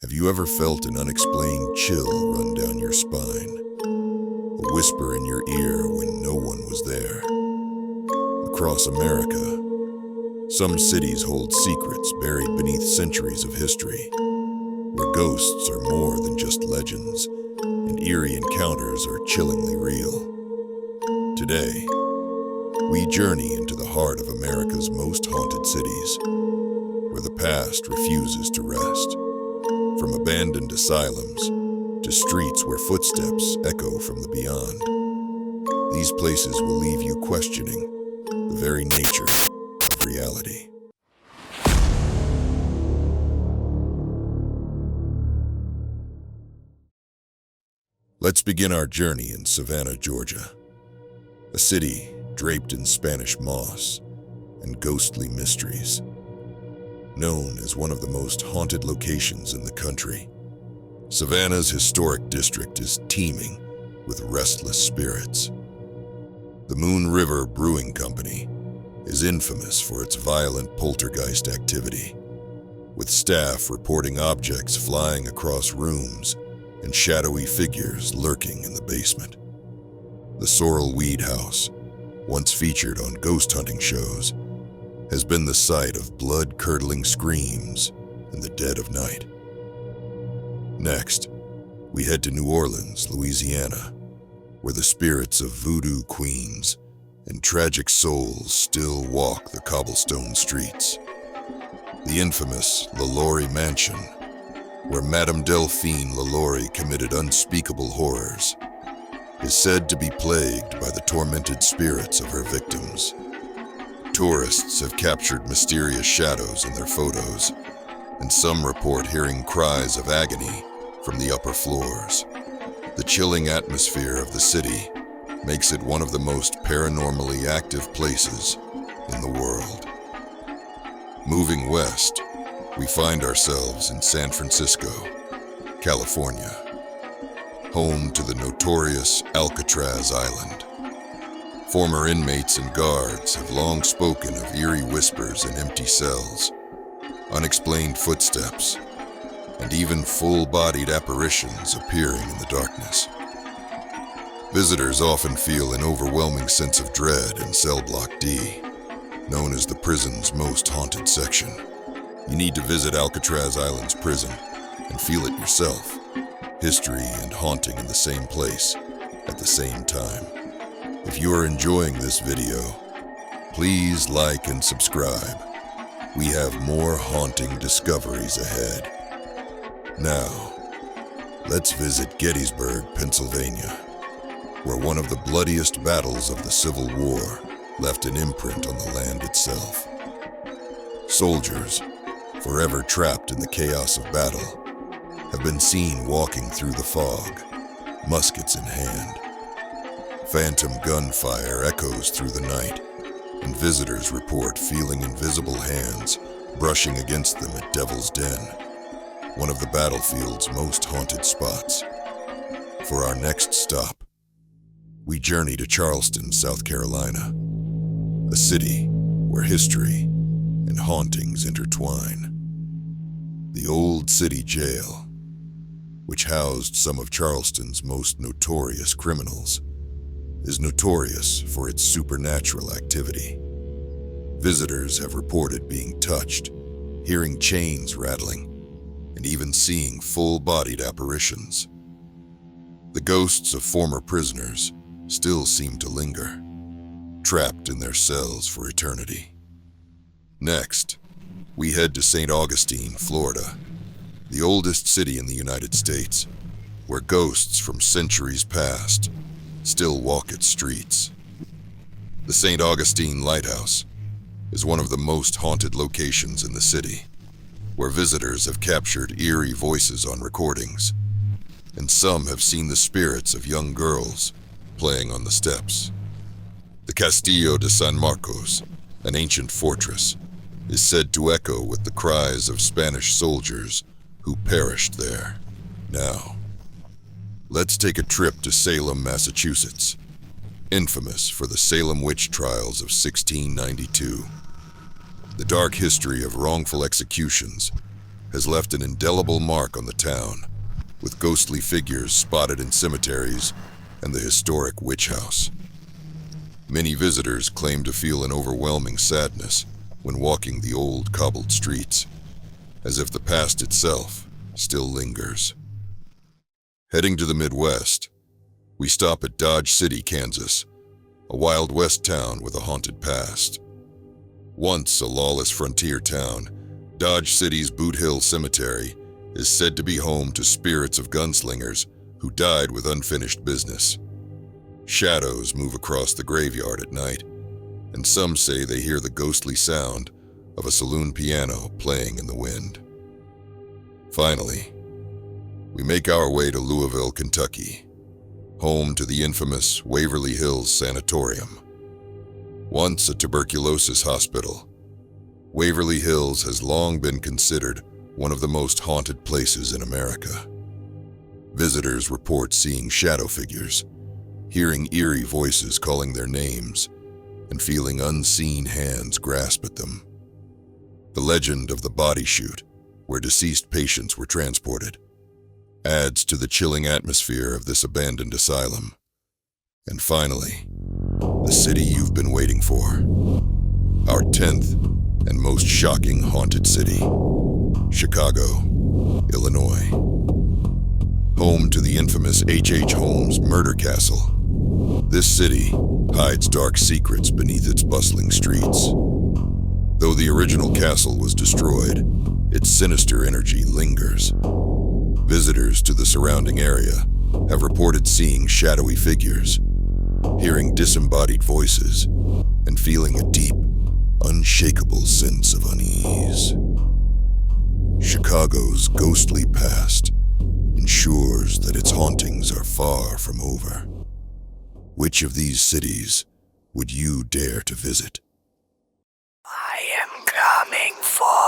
Have you ever felt an unexplained chill run down your spine? A whisper in your ear when no one was there? Across America, some cities hold secrets buried beneath centuries of history, where ghosts are more than just legends, and eerie encounters are chillingly real. Today, we journey into the heart of America's most haunted cities, where the past refuses to rest. From abandoned asylums to streets where footsteps echo from the beyond, these places will leave you questioning the very nature of reality. Let's begin our journey in Savannah, Georgia, a city draped in Spanish moss and ghostly mysteries. Known as one of the most haunted locations in the country, Savannah's historic district is teeming with restless spirits. The Moon River Brewing Company is infamous for its violent poltergeist activity, with staff reporting objects flying across rooms and shadowy figures lurking in the basement. The Sorrel Weed House, once featured on ghost hunting shows, has been the site of blood-curdling screams in the dead of night. Next, we head to New Orleans, Louisiana, where the spirits of voodoo queens and tragic souls still walk the cobblestone streets. The infamous LaLaurie Mansion, where Madame Delphine LaLaurie committed unspeakable horrors, is said to be plagued by the tormented spirits of her victims. Tourists have captured mysterious shadows in their photos, and some report hearing cries of agony from the upper floors. The chilling atmosphere of the city makes it one of the most paranormally active places in the world. Moving west, we find ourselves in San Francisco, California, home to the notorious Alcatraz Island. Former inmates and guards have long spoken of eerie whispers in empty cells, unexplained footsteps, and even full-bodied apparitions appearing in the darkness. Visitors often feel an overwhelming sense of dread in Cell Block D, known as the prison's most haunted section. You need to visit Alcatraz Island's prison and feel it yourself. History and haunting in the same place at the same time. If you are enjoying this video, please like and subscribe. We have more haunting discoveries ahead. Now, let's visit Gettysburg, Pennsylvania, where one of the bloodiest battles of the Civil War left an imprint on the land itself. Soldiers, forever trapped in the chaos of battle, have been seen walking through the fog, muskets in hand. Phantom gunfire echoes through the night, and visitors report feeling invisible hands brushing against them at Devil's Den, one of the battlefield's most haunted spots. For our next stop, we journey to Charleston, South Carolina, a city where history and hauntings intertwine. The Old City Jail, which housed some of Charleston's most notorious criminals, is notorious for its supernatural activity. Visitors have reported being touched, hearing chains rattling, and even seeing full-bodied apparitions. The ghosts of former prisoners still seem to linger, trapped in their cells for eternity. Next, we head to St. Augustine, Florida, the oldest city in the United States, where ghosts from centuries past still walk its streets. The St. Augustine Lighthouse is one of the most haunted locations in the city, where visitors have captured eerie voices on recordings, and some have seen the spirits of young girls playing on the steps. The Castillo de San Marcos, an ancient fortress, is said to echo with the cries of Spanish soldiers who perished there. Now, let's take a trip to Salem, Massachusetts, infamous for the Salem witch trials of 1692. The dark history of wrongful executions has left an indelible mark on the town, with ghostly figures spotted in cemeteries and the historic witch house. Many visitors claim to feel an overwhelming sadness when walking the old cobbled streets, as if the past itself still lingers. Heading to the Midwest, we stop at Dodge City, Kansas, a Wild West town with a haunted past. Once a lawless frontier town, Dodge City's Boot Hill Cemetery is said to be home to spirits of gunslingers who died with unfinished business. Shadows move across the graveyard at night, and some say they hear the ghostly sound of a saloon piano playing in the wind. Finally, we make our way to Louisville, Kentucky, home to the infamous Waverly Hills Sanatorium. Once a tuberculosis hospital, Waverly Hills has long been considered one of the most haunted places in America. Visitors report seeing shadow figures, hearing eerie voices calling their names, and feeling unseen hands grasp at them. The legend of the body chute, where deceased patients were transported, adds to the chilling atmosphere of this abandoned asylum. And finally, the city you've been waiting for. Our 10th and most shocking haunted city, Chicago, Illinois. Home to the infamous H.H. Holmes murder castle, this city hides dark secrets beneath its bustling streets. Though the original castle was destroyed, its sinister energy lingers. Visitors to the surrounding area have reported seeing shadowy figures, hearing disembodied voices, and feeling a deep, unshakable sense of unease. Chicago's ghostly past ensures that its hauntings are far from over. Which of these cities would you dare to visit? I am coming for